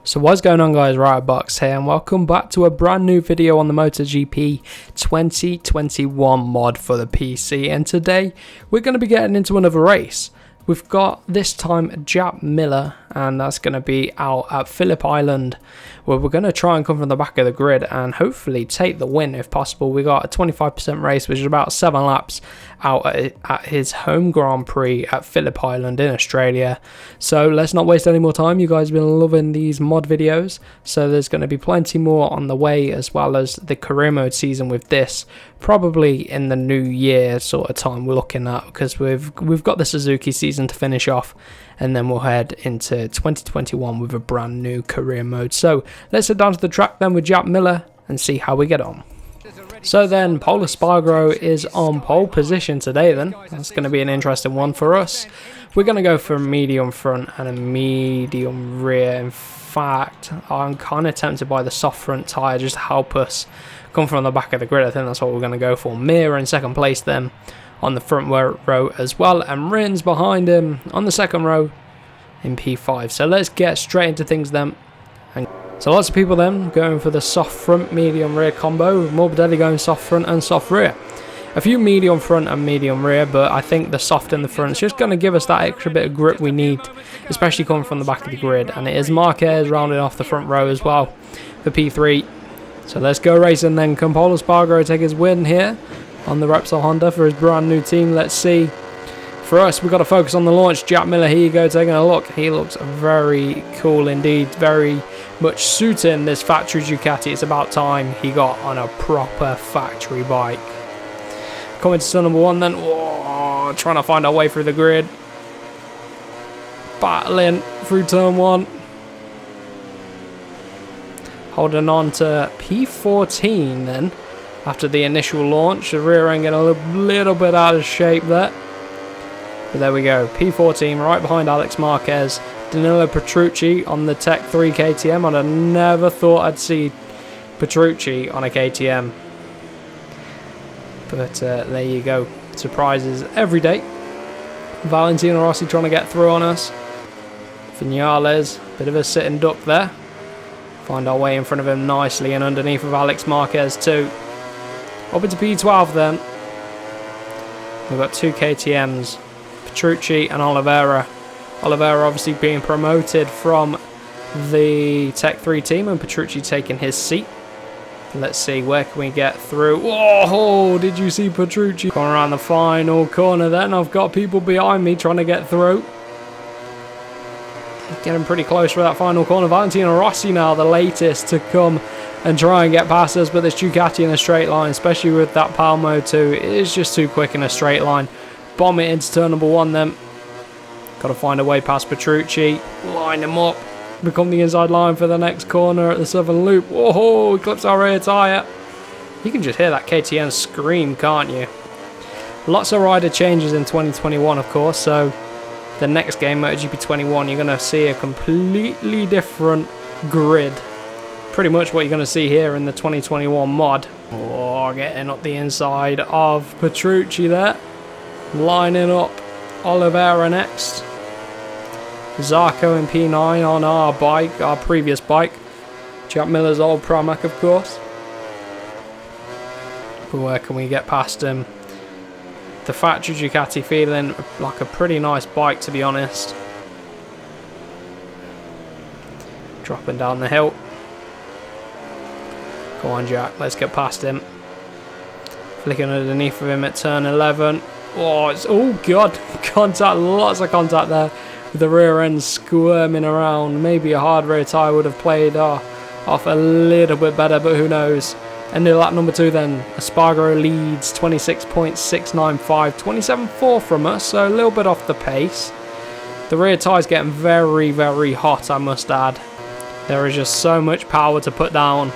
So what's going on, guys? Riotbox here, and welcome back to a brand new video on the MotoGP 2021 mod for the PC. And today we're going to be getting into another race. We've got this time Jack Miller, and that's going to be out at Phillip Island, where we're going to try and come from the back of the grid and hopefully take the win if possible. We got a 25% race, which is about 7 laps out at his home Grand Prix at Phillip Island in Australia. So let's not waste any more time. You guys have been loving these mod videos, so there's going to be plenty more on the way, as well as the career mode season with this, probably in the new year sort of time we're looking at, because we've got the Suzuki season to finish off, and then we'll head into 2021 with a brand new career mode. So let's head down to the track then with Jack Miller and see how we get on. So then, Pol Espargaro is on pole position today then. That's going to be an interesting one for us. We're going to go for a medium front and a medium rear. In fact, I'm kind of tempted by the soft front tyre just to help us come from the back of the grid. I think that's what we're going to go for. Mir in second place then on the front row as well, and Rins behind him on the second row in P5. So let's get straight into things then. So lots of people then going for the soft front medium rear combo, with Morbidelli going soft front and soft rear. A few medium front and medium rear, but I think the soft in the front is just going to give us that extra bit of grip we need, especially coming from the back of the grid. And it is Marquez rounding off the front row as well for P3. So let's go racing then. Can Pol Espargaro take his win here on the Repsol Honda for his brand new team? Let's see. For us, we've got to focus on the launch. Jack Miller, here you go, taking a look. He looks very cool indeed, very much suiting this Factory Ducati. It's about time he got on a proper factory bike. Coming to turn number 1 then. Whoa, trying to find our way through the grid. Battling through turn 1. Holding on to P14 then. After the initial launch, the rear end getting a little bit out of shape there. But there we go, P14 right behind Alex Marquez. Danilo Petrucci on the Tech 3 KTM. I'd have never thought I'd see Petrucci on a KTM. But there you go, surprises every day. Valentino Rossi trying to get through on us. Vinales, bit of a sitting duck there. Find our way in front of him nicely, and underneath of Alex Marquez too. Up into P12 then. We've got 2 KTMs, Petrucci and Oliveira. Oliveira obviously being promoted from the Tech 3 team, and Petrucci taking his seat. Let's see, where can we get through? Whoa, did you see Petrucci? Going around the final corner then. I've got people behind me trying to get through. Getting pretty close for that final corner. Valentino Rossi now the latest to come and try and get past us, but this Ducati in a straight line, especially with that power mode too, it is just too quick in a straight line. Bomb it into turn number 1 then. Got to find a way past Petrucci. Line him up. Become the inside line for the next corner at the southern loop. Whoa, clips our rear tyre. You can just hear that KTM scream, can't you? Lots of rider changes in 2021, of course, so the next game, MotoGP 21, you're going to see a completely different grid. Pretty much what you're going to see here in the 2021 mod. Oh, getting up the inside of Petrucci there. Lining up Oliveira next. Zarco in P9 on our bike, our previous bike. Jack Miller's old Pramac, of course. But where can we get past him? The Factory Ducati feeling like a pretty nice bike, to be honest. Dropping down the hill. Come on, Jack, let's get past him. Flicking underneath of him at turn 11. Oh god, contact, lots of contact there. With the rear end squirming around. Maybe a hard rear tyre would have played off a little bit better, but who knows. End of lap number 2 then. Espargaro leads 26.695, 27.4 from us, so a little bit off the pace. The rear tyre's getting very, very hot, I must add. There is just so much power to put down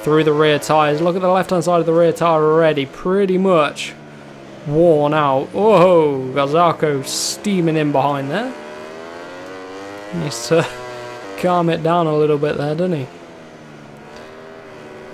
through the rear tyres. Look at the left hand side of the rear tyre already, pretty much worn out. Whoa, got Zarco steaming in behind there. Needs to calm it down a little bit there, doesn't he?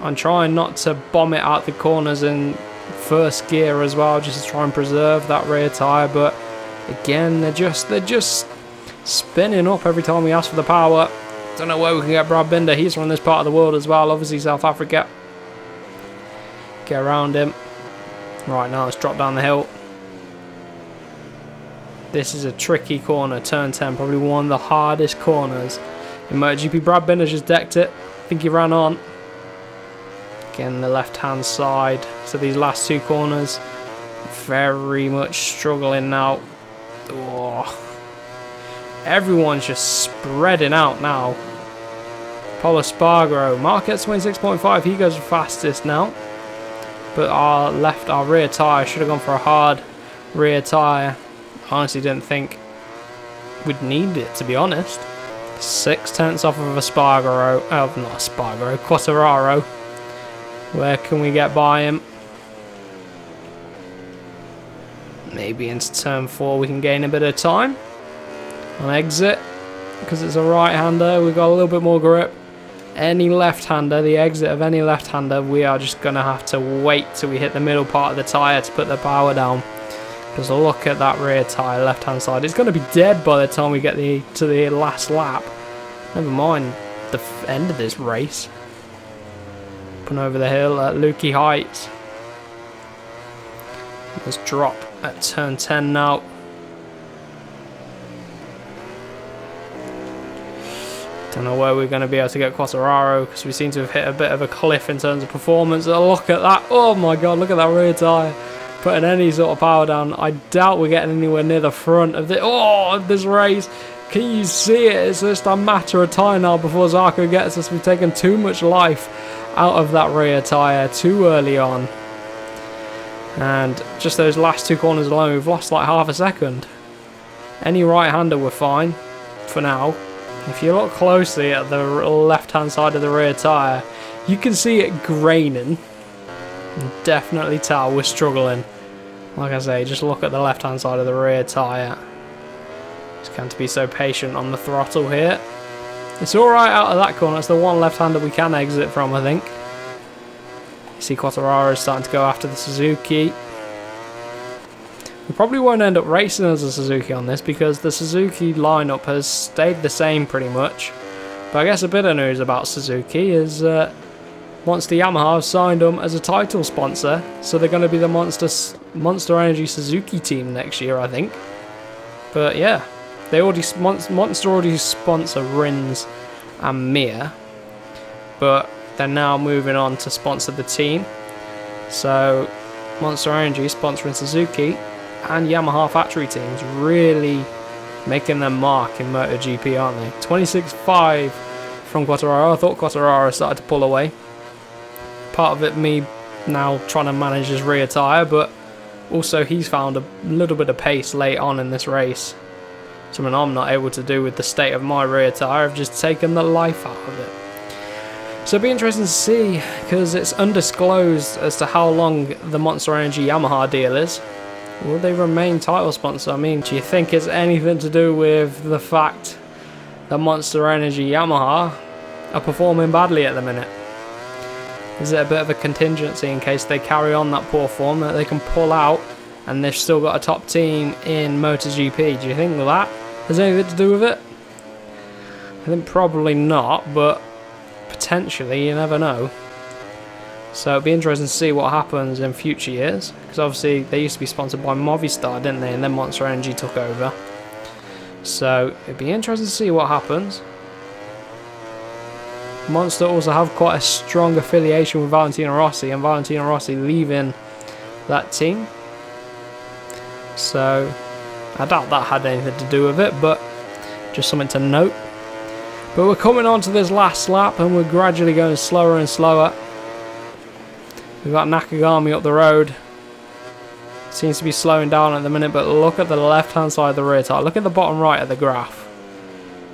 I'm trying not to bomb it out the corners in first gear as well, just to try and preserve that rear tyre, but again, they're just spinning up every time we ask for the power. Don't know where we can get Brad Binder. He's from this part of the world as well. Obviously South Africa. Get around him. Right, now let's drop down the hill. This is a tricky corner. Turn 10. Probably one of the hardest corners in MotoGP. Brad Binder just decked it. I think he ran on. Again, the left-hand side. So these last two corners, very much struggling now. Oh. Everyone's just spreading out now. Paulo Spargaro. Marquez 26.5. He goes the fastest now. But our rear tyre should have gone for a hard rear tyre. Honestly didn't think we'd need it, to be honest. 6/10 off of a Spargaro. Oh, not a Spargaro. Quartararo. Where can we get by him? Maybe into turn 4 we can gain a bit of time. On exit, because it's a right-hander, we've got a little bit more grip. Any left-hander, the exit of any left-hander, we are just going to have to wait till we hit the middle part of the tyre to put the power down. Because look at that rear tyre, left-hand side. It's going to be dead by the time we get to the last lap. Never mind the end of this race. Up and over the hill at Lukey Heights. Let's drop at turn 10 now. Don't know where we're going to be able to get Quartararo because we seem to have hit a bit of a cliff in terms of performance. Oh, look at that. Oh my god, look at that rear tyre. Putting any sort of power down. I doubt we're getting anywhere near the front of this race. Can you see it? It's just a matter of time now before Zarco gets us. We've taken too much life out of that rear tyre too early on. And just those last two corners alone, we've lost like half a second. Any right-hander, we're fine for now. If you look closely at the left-hand side of the rear tyre, you can see it graining. Definitely tell we're struggling. Like I say, just look at the left-hand side of the rear tyre. Just can't be so patient on the throttle here. It's alright out of that corner. It's the one left-hander we can exit from, I think. You see Quartararo is starting to go after the Suzuki. We probably won't end up racing as a Suzuki on this because the Suzuki lineup has stayed the same pretty much. But I guess a bit of news about Suzuki is Monster Yamaha have signed them as a title sponsor, so they're going to be the Monster Energy Suzuki team next year, I think. But yeah, Monster already sponsor Rins and Mir, but they're now moving on to sponsor the team. So Monster Energy sponsoring Suzuki and Yamaha factory teams, really making their mark in MotoGP, aren't they? 26.5 from Quartararo. I thought Quartararo started to pull away. Part of it me now trying to manage his rear tyre, but also he's found a little bit of pace late on in this race. Something I'm not able to do with the state of my rear tyre. I've just taken the life out of it. So it'll be interesting to see, because it's undisclosed as to how long the Monster Energy Yamaha deal is. Will they remain title sponsor? I mean, do you think it's anything to do with the fact that Monster Energy Yamaha are performing badly at the minute? Is it a bit of a contingency in case they carry on that poor form that they can pull out and they've still got a top team in MotoGP? Do you think that has anything to do with it? I think probably not, but potentially, you never know. So it'll be interesting to see what happens in future years, because obviously they used to be sponsored by Movistar, didn't they, and then Monster Energy took over. So it'd be interesting to see what happens. Monster also have quite a strong affiliation with Valentino Rossi, and Valentino Rossi leaving that team. So I doubt that had anything to do with it, but just something to note. But we're coming on to this last lap and we're gradually going slower and slower. We've got Nakagami up the road. Seems to be slowing down at the minute, but look at the left-hand side of the rear tyre. Look at the bottom right of the graph.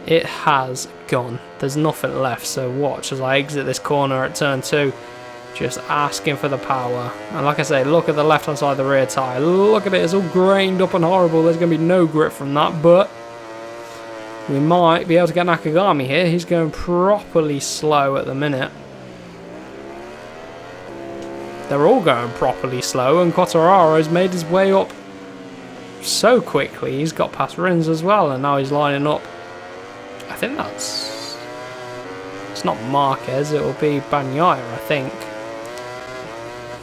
It has gone. There's nothing left, so watch as I exit this corner at turn 2. Just asking for the power. And like I say, look at the left-hand side of the rear tyre. Look at it, it's all grained up and horrible. There's going to be no grip from that, but we might be able to get Nakagami here. He's going properly slow at the minute. They're all going properly slow, and Quartararo's made his way up so quickly. He's got past Rins as well, and now he's lining up. I think that's It's not Marquez, it will be Bagnaia, I think.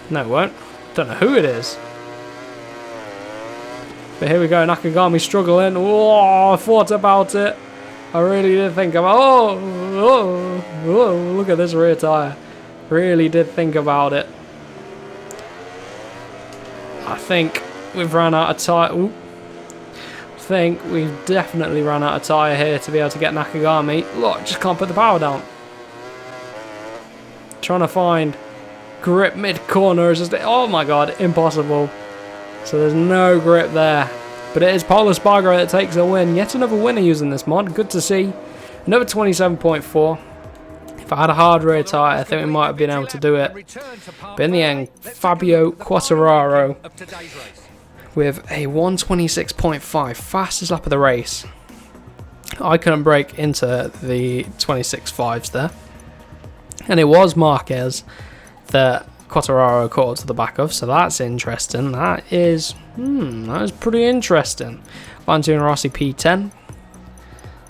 No, it won't. Don't know who it is. But here we go, Nakagami struggling. Oh, I thought about it. I really did think about. Oh, look at this rear tyre. Really did think about it. I think we've run out of tyre. I think we've definitely run out of tyre here to be able to get Nakagami. Look, just can't put the power down. Trying to find grip mid-corner is just, oh my god, impossible. So there's no grip there. But it is Paulo Espargaro that takes a win. Yet another winner using this mod. Good to see. Another 27.4. If I had a hard rear tyre, I think we might have been able to do it. But in the end, Fabio Quartararo with a 126.5. Fastest lap of the race. I couldn't break into the 26.5s there. And it was Marquez that Quartararo caught to the back of, so that's interesting. That is pretty interesting. Valentino Rossi P10.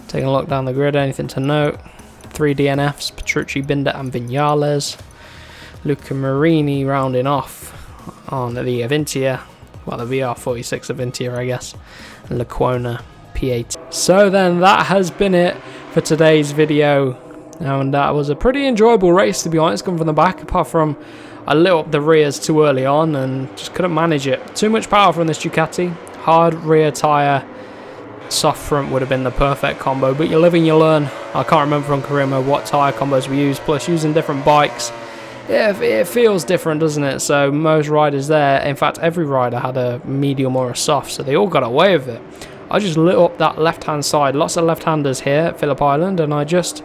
Taking a look down the grid, anything to note? 3 DNFs, Petrucci, Binder and Viñales. Luca Marini rounding off on the Avintia. Well, the VR46 Avintia, I guess. And Lecuona P8. So then that has been it for today's video. And that was a pretty enjoyable race, to be honest, coming from the back, apart from I lit up the rears too early on and just couldn't manage it. Too much power from this Ducati. Hard rear tyre, soft front would have been the perfect combo, but you live and you learn. I can't remember from career mode what tyre combos we use, plus using different bikes. Yeah, it feels different, doesn't it? So most riders there, in fact every rider had a medium or a soft, so they all got away with it. I just lit up that left-hand side. Lots of left-handers here at Phillip Island, and I just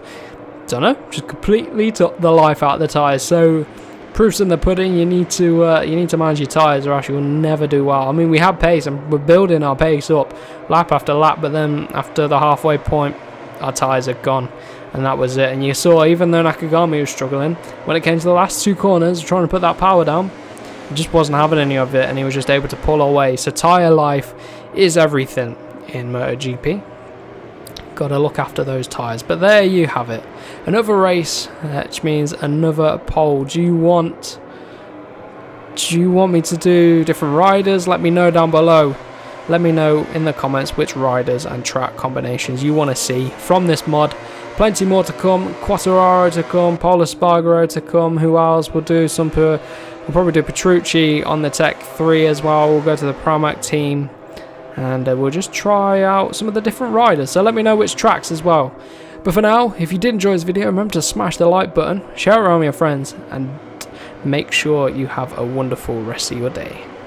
completely took the life out of the tyres. So proof's in the pudding. You need to manage your tyres, or else you'll never do well. I mean, we had pace and we're building our pace up lap after lap, but then after the halfway point, our tyres are gone, and that was it. And you saw, even though Nakagami was struggling, when it came to the last 2 corners, trying to put that power down, he just wasn't having any of it, and he was just able to pull away. So tyre life is everything in MotoGP. Got to look after those tyres. But there you have it, another race, which means another poll. Do you want me to do different riders? Let me know down below. Let me know in the comments which riders and track combinations you want to see from this mod. Plenty more to come. Quartararo to come, Paulo Espargaro to come. Who else? We'll probably do Petrucci on the Tech 3 as well. We'll go to the Pramac team, and we'll just try out some of the different riders. So let me know which tracks as well. But for now, if you did enjoy this video, remember to smash the like button, share it around with your friends, and make sure you have a wonderful rest of your day.